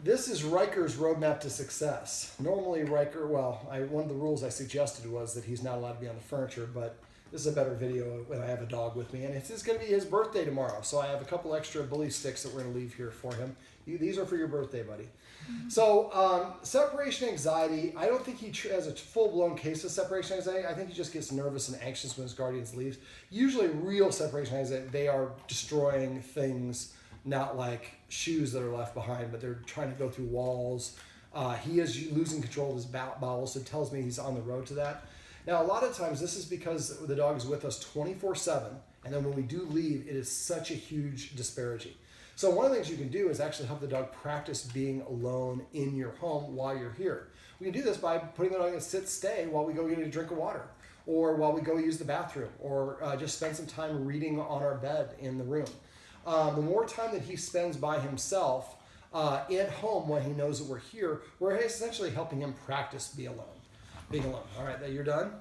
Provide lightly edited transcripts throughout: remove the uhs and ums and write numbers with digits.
This is Ryker's roadmap to success. Normally Ryker, one of the rules I suggested was that he's not allowed to be on the furniture, but this is a better video when I have a dog with me, and it's going to be his birthday tomorrow, so I have a couple extra bully sticks that we're going to leave here for him. These are for your birthday, buddy. So separation anxiety, I don't think he has a full-blown case of separation anxiety. I think he just gets nervous and anxious when his guardians leave. Usually real separation anxiety, they are destroying things, not like shoes that are left behind, but they're trying to go through walls. He is losing control of his bowels, so it tells me he's on the road to that. Now, a lot of times this is because the dog is with us 24/7, and then when we do leave, it is such a huge disparity. So one of the things you can do is actually help the dog practice being alone in your home while you're here. We can do this by putting the dog in a sit-stay while we go get a drink of water, or while we go use the bathroom, or just spend some time reading on our bed in the room. The more time that he spends by himself at home when he knows that we're here, we're essentially helping him practice being alone. All right, you're done?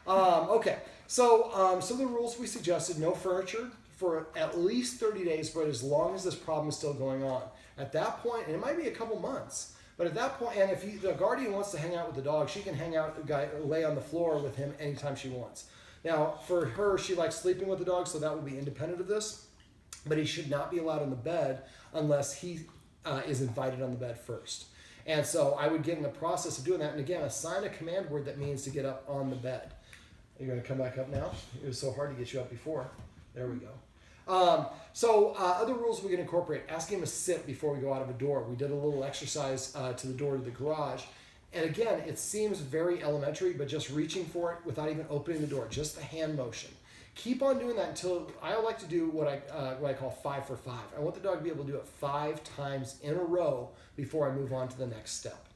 Okay, so some of the rules we suggested: no furniture for at least 30 days, but as long as this problem is still going on. At that point, and it might be a couple months, but at that point, and if the guardian wants to hang out with the dog, she can lay on the floor with him anytime she wants. Now, for her, she likes sleeping with the dog, so that will be independent of this, but he should not be allowed on the bed unless he is invited on the bed first. And so I would get in the process of doing that, and again, assign a command word that means to get up on the bed. You're going to come back up now? It was so hard to get you up before. There we go. Other rules we can incorporate: asking him to sit before we go out of a door. We did a little exercise to the door to the garage, and again, it seems very elementary, but just reaching for it without even opening the door, just the hand motion. Keep on doing that until I like to do what I call 5 for 5. I want the dog to be able to do it 5 times in a row before I move on to the next step.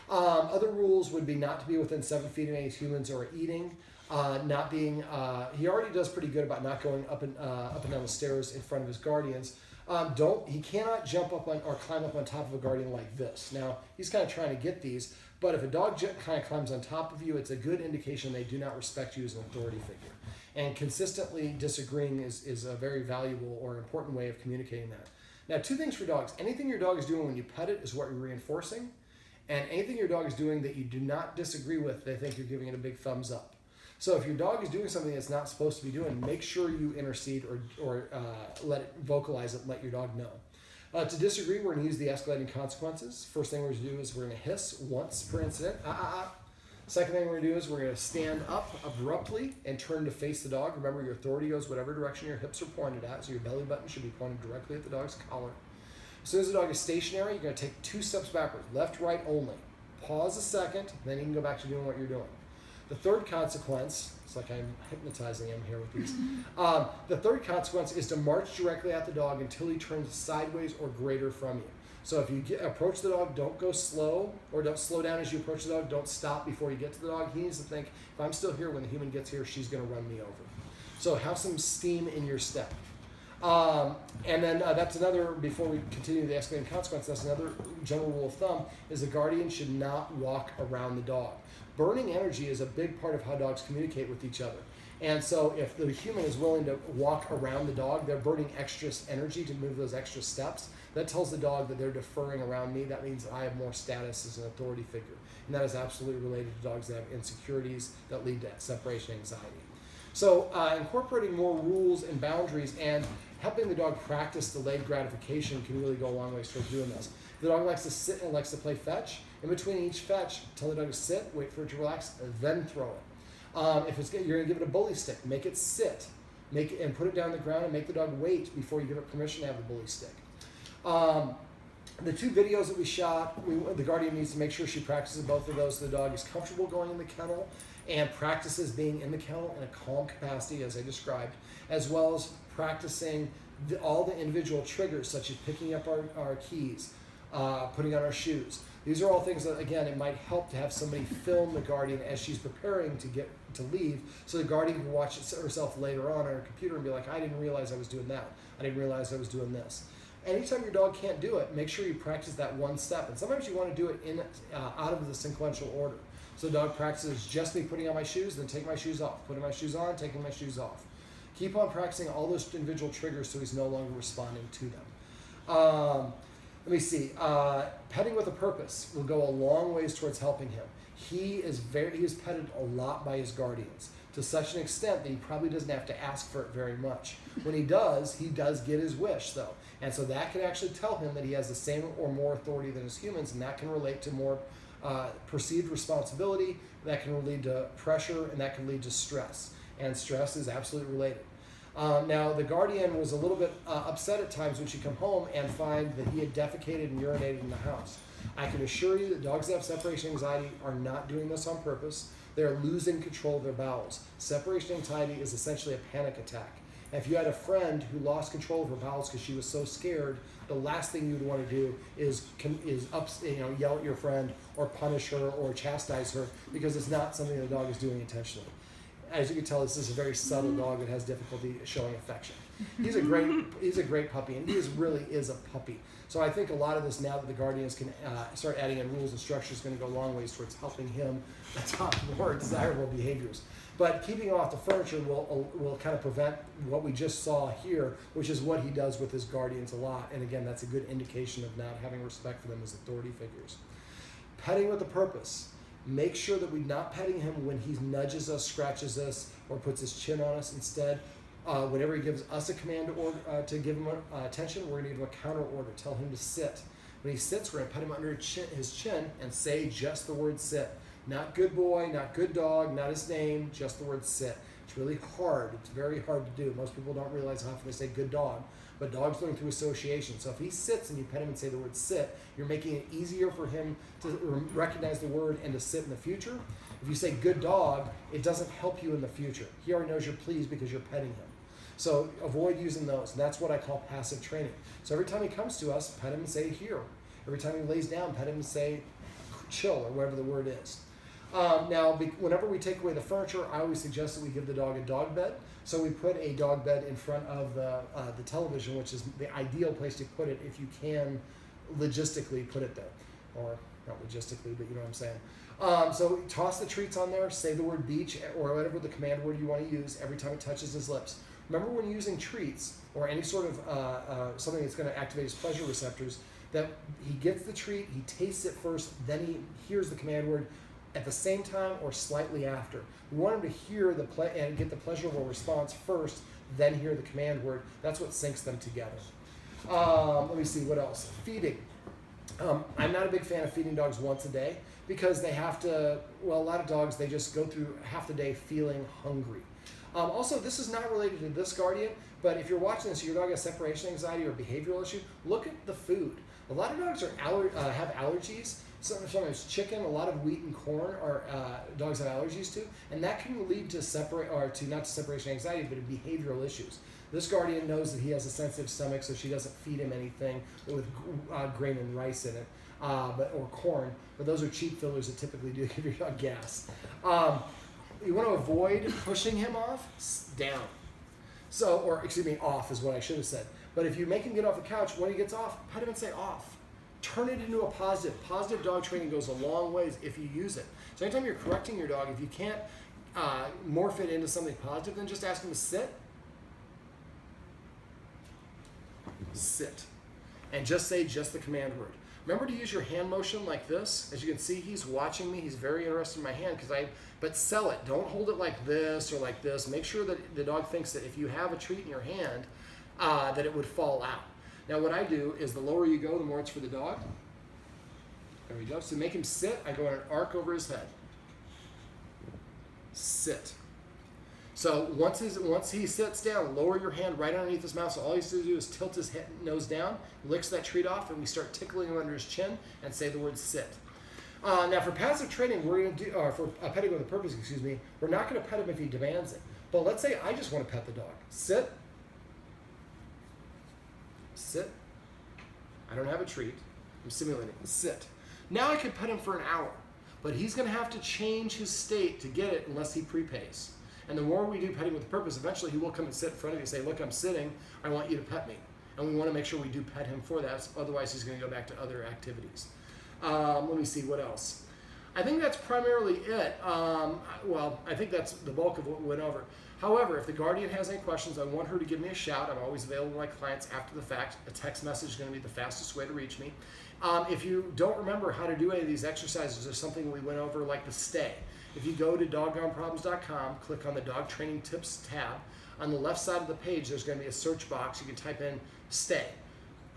Other rules would be not to be within 7 feet of any humans or eating. He already does pretty good about not going up and down the stairs in front of his guardians. He cannot jump up on or climb up on top of a guardian like this. Now, he's kind of trying to get these, but if a dog kind of climbs on top of you, it's a good indication they do not respect you as an authority figure. And consistently disagreeing is a very valuable or important way of communicating that. Now, 2 things for dogs. Anything your dog is doing when you pet it is what you're reinforcing. And anything your dog is doing that you do not disagree with, they think you're giving it a big thumbs up. So if your dog is doing something it's not supposed to be doing, make sure you intercede or let it vocalize it and let your dog know. To disagree, we're going to use the escalating consequences. First thing we're going to do is we're going to hiss once per incident. Second thing we're going to do is we're going to stand up abruptly and turn to face the dog. Remember, your authority goes whatever direction your hips are pointed at, so your belly button should be pointed directly at the dog's collar. As soon as the dog is stationary, you're going to take 2 steps backwards, left, right only. Pause a second, then you can go back to doing what you're doing. The third consequence, it's like I'm hypnotizing him here with these. The third consequence is to march directly at the dog until he turns sideways or greater from you. So if you approach the dog, don't go slow, or don't slow down as you approach the dog. Don't stop before you get to the dog. He needs to think, if I'm still here when the human gets here, she's going to run me over. So have some steam in your step. And then that's another, before we continue the escalating consequence, that's another general rule of thumb, is the guardian should not walk around the dog. Burning energy is a big part of how dogs communicate with each other. And so if the human is willing to walk around the dog, they're burning extra energy to move those extra steps. That tells the dog that they're deferring around me. That means I have more status as an authority figure. And that is absolutely related to dogs that have insecurities that lead to separation anxiety. So incorporating more rules and boundaries and helping the dog practice delayed gratification can really go a long way towards doing this. If the dog likes to sit and likes to play fetch, in between each fetch, tell the dog to sit, wait for it to relax, then throw it. If you're going to give it a bully stick, make it sit, and put it down on the ground and make the dog wait before you give it permission to have the bully stick. The 2 videos that we shot, the guardian needs to make sure she practices both of those so the dog is comfortable going in the kennel and practices being in the kennel in a calm capacity, as I described, as well as practicing all the individual triggers, such as picking up our keys, putting on our shoes. These are all things that, again, it might help to have somebody film the guardian as she's preparing to leave, so the guardian can watch herself later on her computer and be like, I didn't realize I was doing that. I didn't realize I was doing this. Anytime your dog can't do it, make sure you practice that one step. And sometimes you want to do it out of the sequential order. So the dog practices just me putting on my shoes, then taking my shoes off, putting my shoes on, taking my shoes off. Keep on practicing all those individual triggers so he's no longer responding to them. Let me see. Petting with a purpose will go a long ways towards helping him. He is petted a lot by his guardians to such an extent that he probably doesn't have to ask for it very much. When he does get his wish though. And so that can actually tell him that he has the same or more authority than his humans, and that can relate to more perceived responsibility, that can lead to pressure, and that can lead to stress. And stress is absolutely related. Now, the guardian was a little bit upset at times when she'd come home and find that he had defecated and urinated in the house. I can assure you that dogs that have separation anxiety are not doing this on purpose. They're losing control of their bowels. Separation anxiety is essentially a panic attack. And if you had a friend who lost control of her bowels because she was so scared, the last thing you'd want to do is yell at your friend or punish her or chastise her, because it's not something the dog is doing intentionally. As you can tell, this is a very subtle dog that has difficulty showing affection. He's a great puppy, and he really is a puppy. So I think a lot of this, now that the guardians can start adding in rules and structure, is going to go a long ways towards helping him adopt more desirable behaviors. But keeping him off the furniture will kind of prevent what we just saw here, which is what he does with his guardians a lot. And again, that's a good indication of not having respect for them as authority figures. Petting with a purpose. Make sure that we're not petting him when he nudges us, scratches us, or puts his chin on us. Instead, whenever he gives us a command to give him attention, we're going to give him a counter order. Tell him to sit. When he sits, we're going to pet him under his chin and say just the word sit. Not good boy, not good dog, not his name, just the word sit. It's really hard. It's very hard to do. Most people don't realize how often they say good dog, but dogs learn through association. So if he sits and you pet him and say the word sit, you're making it easier for him to recognize the word and to sit in the future. If you say good dog, it doesn't help you in the future. He already knows you're pleased because you're petting him. So avoid using those. And that's what I call passive training. So every time he comes to us, pet him and say here. Every time he lays down, pet him and say chill, or whatever the word is. Now, whenever we take away the furniture, I always suggest that we give the dog a dog bed. So we put a dog bed in front of the television, which is the ideal place to put it if you can logistically put it there. Or not logistically, but you know what I'm saying. So toss the treats on there, say the word beach, or whatever the command word you want to use every time it touches his lips. Remember, when using treats or any sort of something that's going to activate his pleasure receptors, that he gets the treat, he tastes it first, then he hears the command word at the same time or slightly after. We want him to hear and get the pleasurable response first, then hear the command word. That's what syncs them together. Let me see, what else? Feeding. I'm not a big fan of feeding dogs once a day because they have to, a lot of dogs, they just go through half the day feeling hungry. Also, this is not related to this guardian, but if you're watching this, your dog has separation anxiety or behavioral issue, look at the food. A lot of dogs have allergies. Sometimes chicken, a lot of wheat and corn are dogs have allergies to, and that can lead to not to separation anxiety, but to behavioral issues. This guardian knows that he has a sensitive stomach, so she doesn't feed him anything with grain and rice in it, or corn. But those are cheap fillers that typically do give your dog gas. You want to avoid pushing him off, down. Off is what I should have said. But if you make him get off the couch, when he gets off, pet him and say off. Turn it into a positive. Positive dog training goes a long ways if you use it. So anytime you're correcting your dog, if you can't morph it into something positive, then just ask him to sit. Sit. And just say the command word. Remember to use your hand motion like this. As you can see, he's watching me. He's very interested in my hand but sell it. Don't hold it like this or like this. Make sure that the dog thinks that if you have a treat in your hand, that it would fall out. Now what I do is the lower you go, the more it's for the dog. There we go. So to make him sit, I go on an arc over his head. Sit. So once he sits down, lower your hand right underneath his mouth. So all he has to do is tilt his head, nose down, licks that treat off, and we start tickling him under his chin and say the word sit. Now for passive training, we're going to do, or for petting with a purpose, we're not going to pet him if he demands it. But let's say I just want to pet the dog. Sit. Sit. I don't have a treat. I'm simulating. Sit. Now I could pet him for an hour, but he's going to have to change his state to get it unless he prepays. And the more we do petting with a purpose, eventually he will come and sit in front of you and say, look, I'm sitting. I want you to pet me. And we want to make sure we do pet him for that. Otherwise, he's going to go back to other activities. Let me see what else. I think that's primarily it. Well, I think that's the bulk of what we went over. However, if the guardian has any questions, I want her to give me a shout. I'm always available to my clients after the fact. A text message is going to be the fastest way to reach me. If you don't remember how to do any of these exercises or something we went over, like the stay, if you go to doggoneproblems.com, click on the Dog Training Tips tab. On the left side of the page, there's going to be a search box. You can type in stay,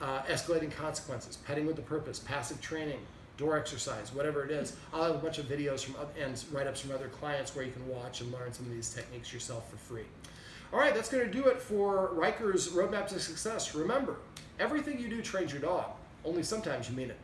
escalating consequences, petting with a purpose, passive training, door exercise, whatever it is. I'll have a bunch of videos and write-ups from other clients where you can watch and learn some of these techniques yourself for free. All right, that's going to do it for Ryker's Roadmap to Success. Remember, everything you do trains your dog, only sometimes you mean it.